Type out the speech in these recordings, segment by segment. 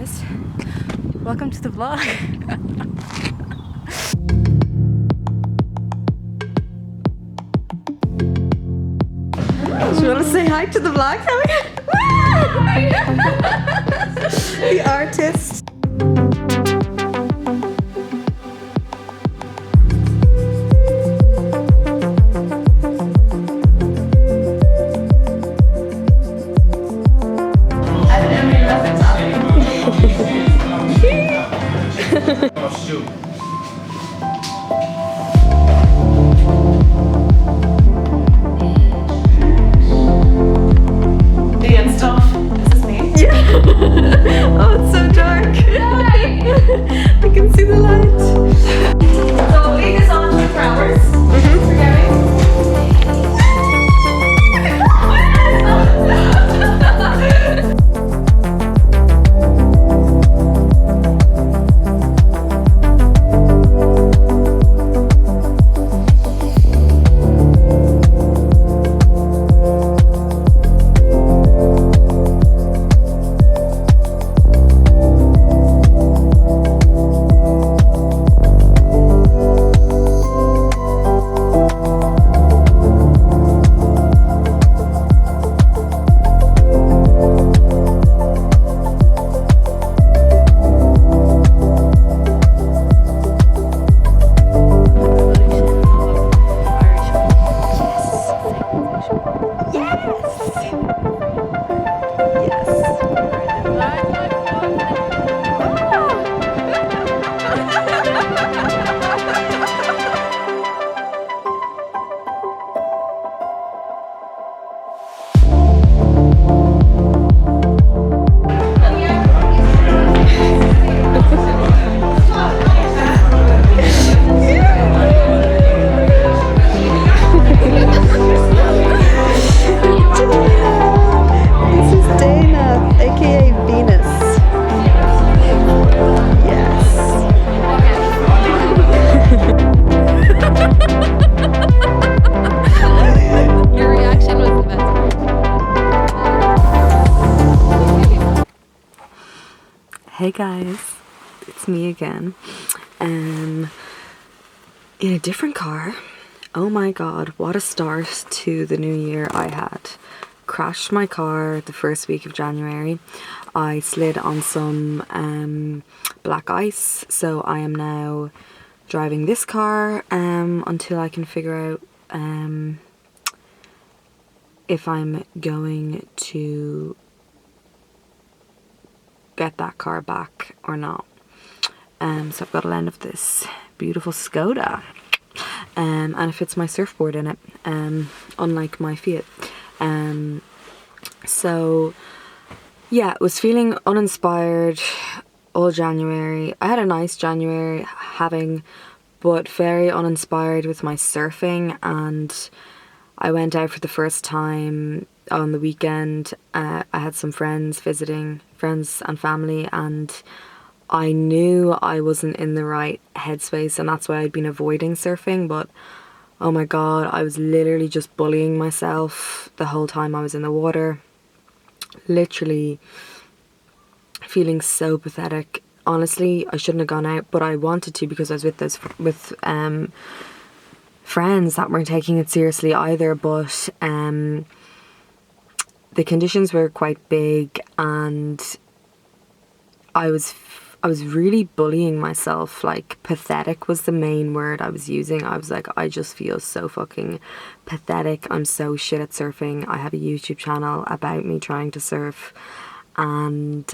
guys, welcome to the vlog. Do you want to say hi to the vlog? The artist. Oh, it's so dark. I can see the light. So leave this on for hours. Hey guys, it's me again, in a different car. Oh my god, what a start to the new year I had. Crashed my car the first week of January. I slid on some black ice, so I am now driving this car until I can figure out if I'm going to get that car back or not. So I've got a lens of this beautiful Skoda, and it fits my surfboard in it, unlike my Fiat. So yeah, was feeling uninspired all January. I had a nice January but very uninspired with my surfing, and I went out for the first time on the weekend. I had some friends visiting, friends and family, and I knew I wasn't in the right headspace, and that's why I'd been avoiding surfing. But oh my god, I was literally just bullying myself the whole time I was in the water, literally feeling so pathetic. Honestly, I shouldn't have gone out, but I wanted to because I was with friends that weren't taking it seriously either. But the conditions were quite big, and I was really bullying myself. Like, pathetic was the main word I was using. I was like, I just feel so fucking pathetic. I'm so shit at surfing. I have a YouTube channel about me trying to surf, and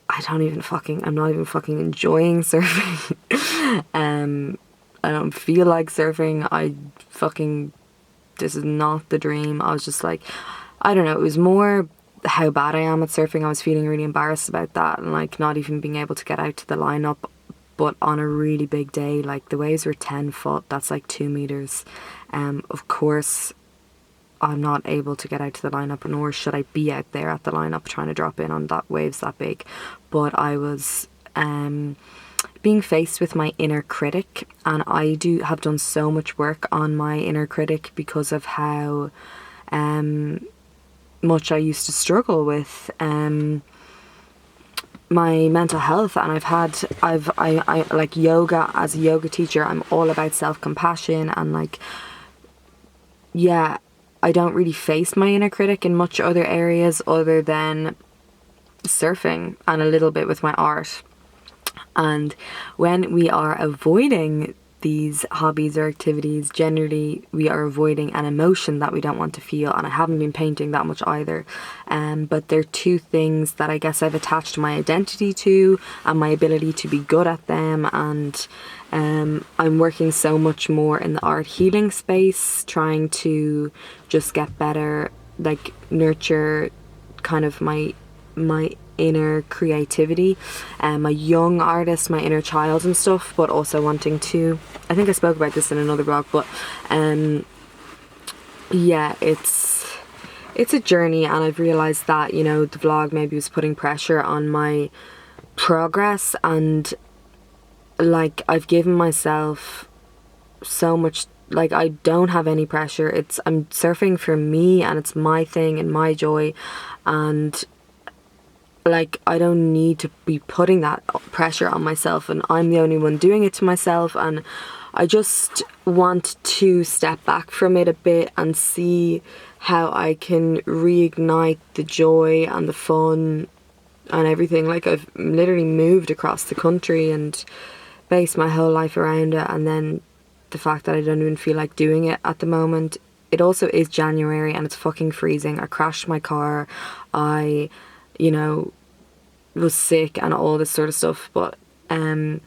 I'm not even fucking enjoying surfing. I don't feel like surfing. This is not the dream. I was just like, I don't know, it was more how bad I am at surfing. I was feeling really embarrassed about that, and like not even being able to get out to the lineup. But on a really big day, like the waves were 10 foot, that's like 2 meters. Of course I'm not able to get out to the lineup, nor should I be out there at the lineup trying to drop in on that waves that big. But I was being faced with my inner critic, and I have done so much work on my inner critic because of how much I used to struggle with my mental health. And I like yoga. As a yoga teacher, I'm all about self-compassion, and like, yeah, I don't really face my inner critic in much other areas other than surfing and a little bit with my art. And when we are avoiding these hobbies or activities, generally we are avoiding an emotion that we don't want to feel. And I haven't been painting that much either, but they're two things that I guess I've attached my identity to and my ability to be good at them. And I'm working so much more in the art healing space, trying to just get better, like nurture kind of my inner creativity, my young artist, my inner child and stuff, but also wanting to, I think I spoke about this in another blog, but yeah, it's a journey. And I've realized that, you know, the vlog maybe was putting pressure on my progress, and like I've given myself so much, like I don't have any pressure. I'm surfing for me, and it's my thing and my joy, and like I don't need to be putting that pressure on myself, and I'm the only one doing it to myself. And I just want to step back from it a bit and see how I can reignite the joy and the fun and everything. Like I've literally moved across the country and based my whole life around it, and then the fact that I don't even feel like doing it at the moment. It also is January and it's fucking freezing. I crashed my car. I, you know, was sick and all this sort of stuff, but it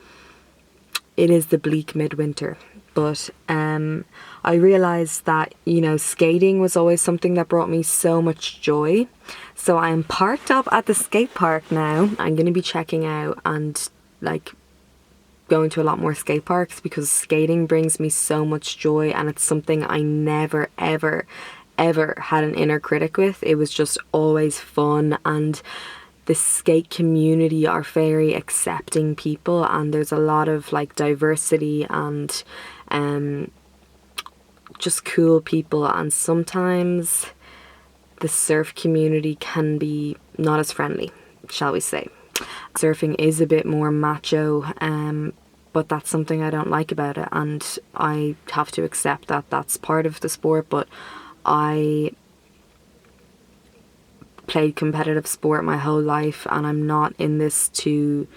is the bleak midwinter. But I realised that, you know, skating was always something that brought me so much joy. So I am parked up at the skate park now. I'm going to be checking out and like going to a lot more skate parks, because skating brings me so much joy, and it's something I never ever had an inner critic with. It was just always fun, and the skate community are very accepting people, and there's a lot of like diversity and just cool people. And sometimes the surf community can be not as friendly, shall we say. Surfing is a bit more macho, but that's something I don't like about it, and I have to accept that that's part of the sport. But I played competitive sport my whole life, and I'm not in this to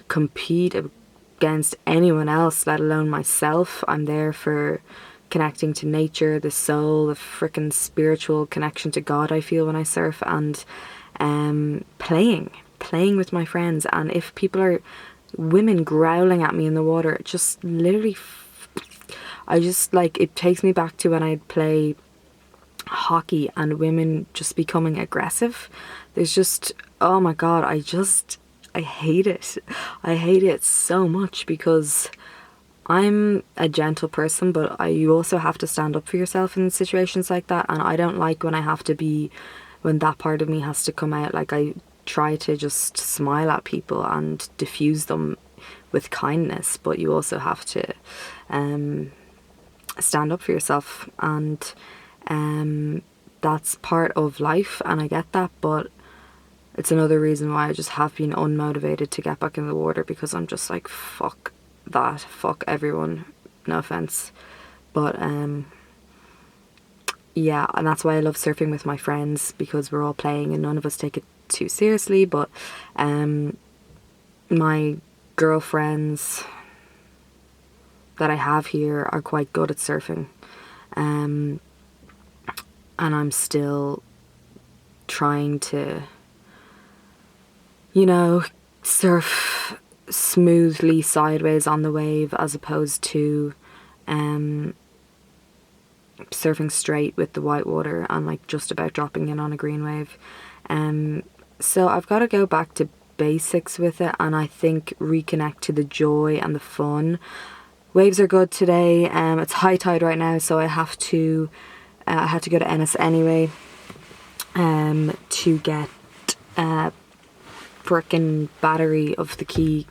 compete against anyone else, let alone myself. I'm there for connecting to nature, the soul, the freaking spiritual connection to God I feel when I surf, and playing with my friends. And if people are women growling at me in the water, it just literally I just like, it takes me back to when I'd play hockey and women just becoming aggressive. There's just, oh my god, I hate it. I hate it so much, because I'm a gentle person, but you also have to stand up for yourself in situations like that. And I don't like when I have to be, when that part of me has to come out. Like I try to just smile at people and diffuse them with kindness, but you also have to stand up for yourself, and that's part of life, and I get that. But it's another reason why I just have been unmotivated to get back in the water, because I'm just like, fuck that, fuck everyone, no offense. But yeah, and that's why I love surfing with my friends, because we're all playing and none of us take it too seriously. But my girlfriends that I have here are quite good at surfing, and I'm still trying to, you know, surf smoothly sideways on the wave, as opposed to surfing straight with the white water and like just about dropping in on a green wave. So I've got to go back to basics with it, and I think reconnect to the joy and the fun. Waves are good today. It's high tide right now, so I had to go to Ennis anyway to get frickin' battery of the key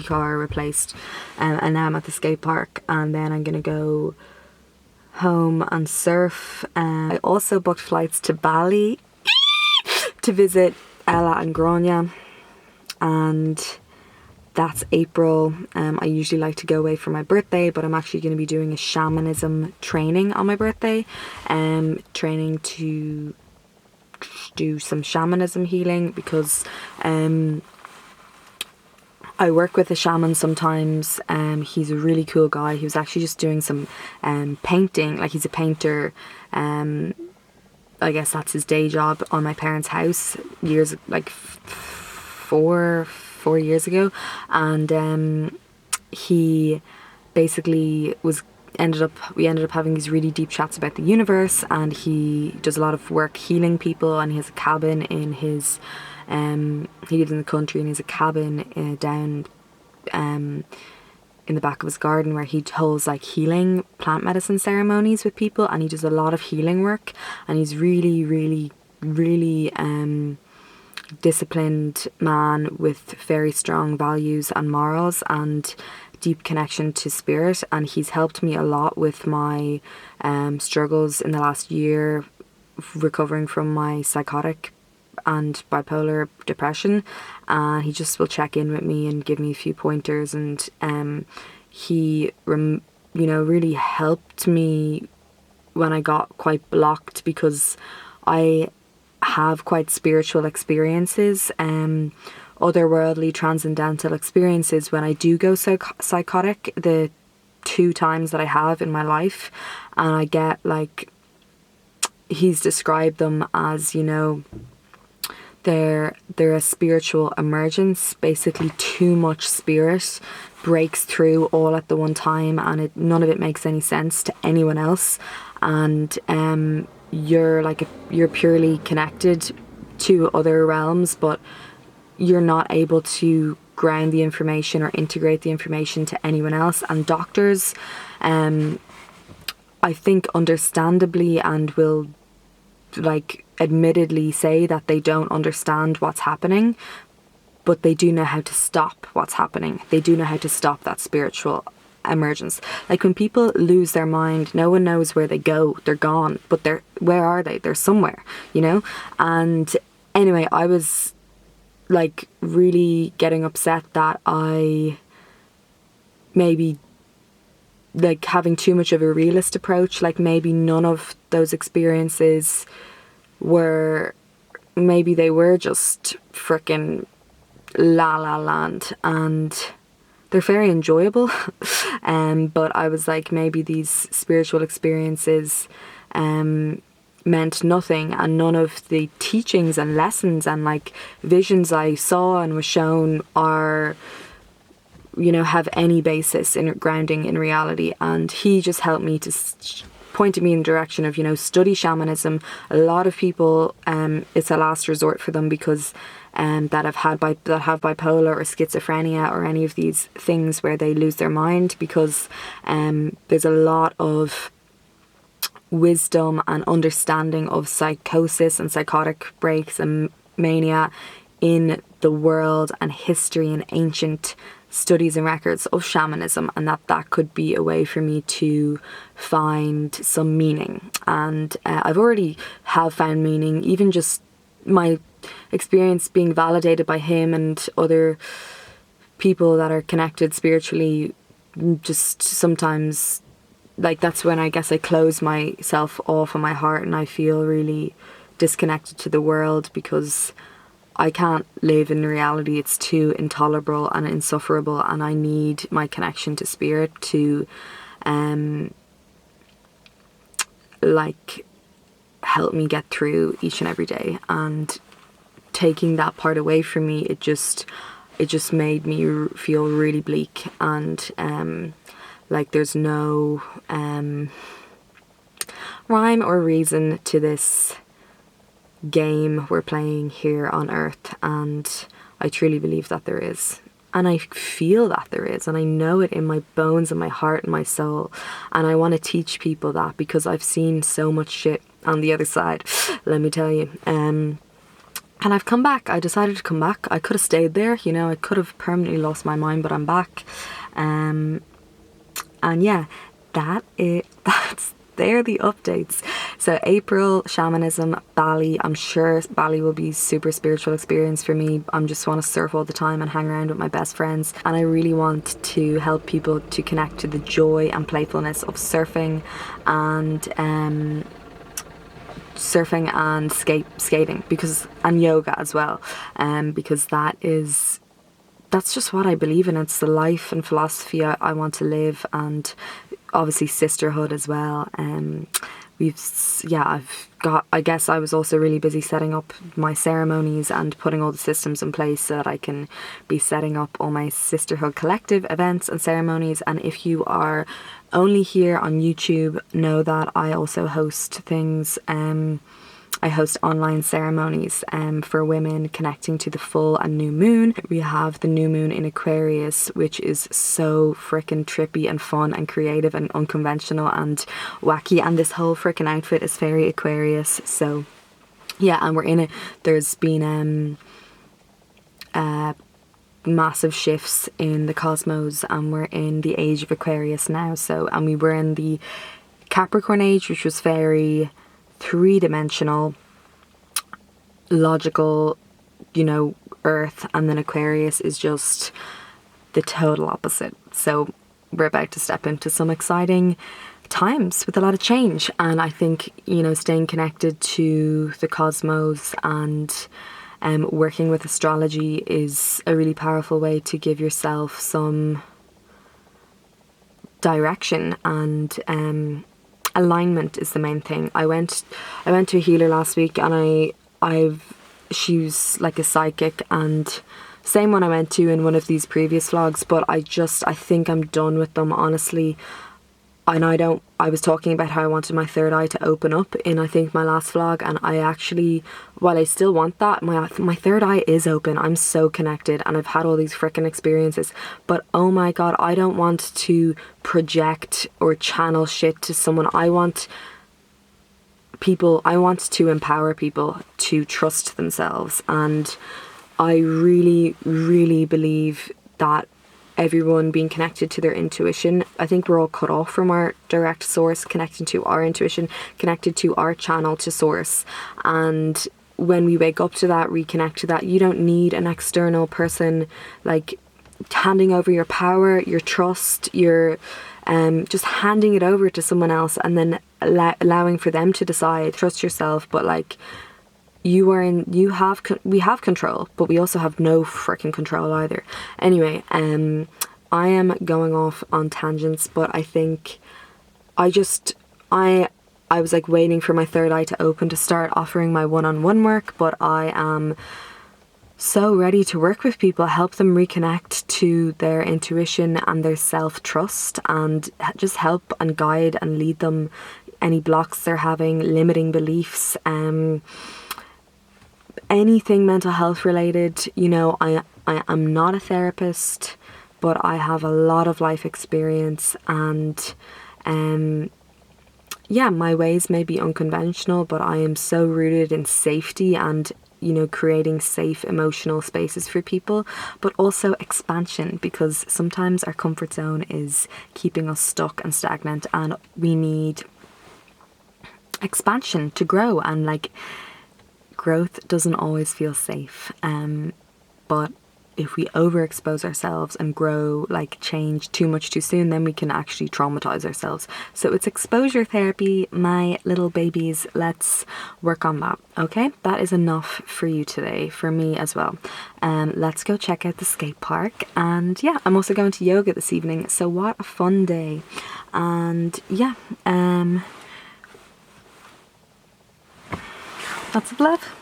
car replaced, and now I'm at the skate park, and then I'm gonna go home and surf. I also booked flights to Bali to visit Ella and Grania, and that's April. I usually like to go away for my birthday, but I'm actually going to be doing a shamanism training on my birthday, training to do some shamanism healing, because I work with a shaman sometimes. He's a really cool guy. He was actually just doing some painting, like he's a painter. I guess that's his day job, on my parents' house years, like 4 years ago, and he basically we ended up having these really deep chats about the universe, and he does a lot of work healing people, and he has a cabin in his he lives in the country, and he has a cabin down in the back of his garden where he holds like healing plant medicine ceremonies with people, and he does a lot of healing work, and he's really, really, really disciplined man with very strong values and morals and deep connection to spirit, and he's helped me a lot with my struggles in the last year recovering from my psychotic and bipolar depression, and he just will check in with me and give me a few pointers, and he really helped me when I got quite blocked, because I have quite spiritual experiences, otherworldly transcendental experiences when I do go psychotic, the 2 times that I have in my life, and I get like, he's described them as, they're a spiritual emergence. Basically, too much spirit breaks through all at the one time, and none of it makes any sense to anyone else, and you're purely connected to other realms, but you're not able to ground the information or integrate the information to anyone else. And doctors, I think understandably, and will like admittedly say that they don't understand what's happening, but they do know how to stop what's happening. They do know how to stop that spiritual emergence. Like when people lose their mind, no one knows where they go. They're gone, but where are they? They're somewhere, And anyway, I was like really getting upset that I maybe like having too much of a realist approach. Like maybe none of those experiences maybe they were just freaking la la land, and they're very enjoyable. But I was like, maybe these spiritual experiences meant nothing, and none of the teachings and lessons and like visions I saw and was shown are, have any basis in grounding in reality. And he just helped me to pointed me in the direction of, study shamanism. A lot of people, it's a last resort for them, because that have bipolar or schizophrenia or any of these things where they lose their mind, because there's a lot of wisdom and understanding of psychosis and psychotic breaks and mania in the world and history and ancient studies and records of shamanism, and that could be a way for me to find some meaning. And I've already have found meaning, even just my experience being validated by him and other people that are connected spiritually. Just sometimes, like, that's when I guess I close myself off in my heart, and I feel really disconnected to the world, because I can't live in reality. It's too intolerable and insufferable, and I need my connection to spirit to like help me get through each and every day. And taking that part away from me, it just made me feel really bleak, and like there's no rhyme or reason to this game we're playing here on earth. And I truly believe that there is, and I feel that there is, and I know it in my bones and my heart and my soul, and I want to teach people that, because I've seen so much shit on the other side, let me tell you. And I've come back. I decided to come back. I could have stayed there, I could have permanently lost my mind, but I'm back. And yeah, that's they're the updates. So April, shamanism, Bali. I'm sure Bali will be super spiritual experience for me. I just want to surf all the time and hang around with my best friends. And I really want to help people to connect to the joy and playfulness of surfing and skating, and yoga as well, because that's just what I believe in. It's the life and philosophy I want to live, and obviously sisterhood as well. I guess I was also really busy setting up my ceremonies and putting all the systems in place so that I can be setting up all my sisterhood collective events and ceremonies. And if you are only here on YouTube, know that I also host things. I host online ceremonies for women connecting to the full and new moon. We have the new moon in Aquarius, which is so freaking trippy and fun and creative and unconventional and wacky. And this whole freaking outfit is very Aquarius. So yeah, and we're in it. There's been massive shifts in the cosmos, and we're in the age of Aquarius now. And we were in the Capricorn age, which was very three-dimensional, logical, Earth, and then Aquarius is just the total opposite. So we're about to step into some exciting times with a lot of change, and I think staying connected to the cosmos and working with astrology is a really powerful way to give yourself some direction, and alignment is the main thing. I went to a healer last week, and she's like a psychic, and same one I went to in one of these previous vlogs, but I think I'm done with them, honestly. And I was talking about how I wanted my third eye to open up in, I think, my last vlog, and I actually, while I still want that, my third eye is open. I'm so connected, and I've had all these freaking experiences, but oh my god, I don't want to project or channel shit to someone. I want to empower people to trust themselves, and I really, really believe that everyone being connected to their intuition. I think we're all cut off from our direct source, connecting to our intuition, connected to our channel to source. And when we wake up to that, reconnect to that, you don't need an external person like handing over your power, your trust, your just handing it over to someone else, and then allowing for them to decide. Trust yourself, but like we have control, but we also have no freaking control either. Anyway, I am going off on tangents, but I think I was like waiting for my third eye to open to start offering my one-on-one work, but I am so ready to work with people, help them reconnect to their intuition and their self-trust, and just help and guide and lead them any blocks they're having, limiting beliefs, anything mental health related. I am not a therapist, but I have a lot of life experience, and my ways may be unconventional, but I am so rooted in safety and creating safe emotional spaces for people, but also expansion, because sometimes our comfort zone is keeping us stuck and stagnant, and we need expansion to grow. And like, growth doesn't always feel safe, but if we overexpose ourselves and grow, like change too much too soon, then we can actually traumatize ourselves. So it's exposure therapy, my little babies. Let's work on that. Okay, that is enough for you today, for me as well. Let's go check out the skate park, and yeah, I'm also going to yoga this evening, so what a fun day. And yeah, lots of love.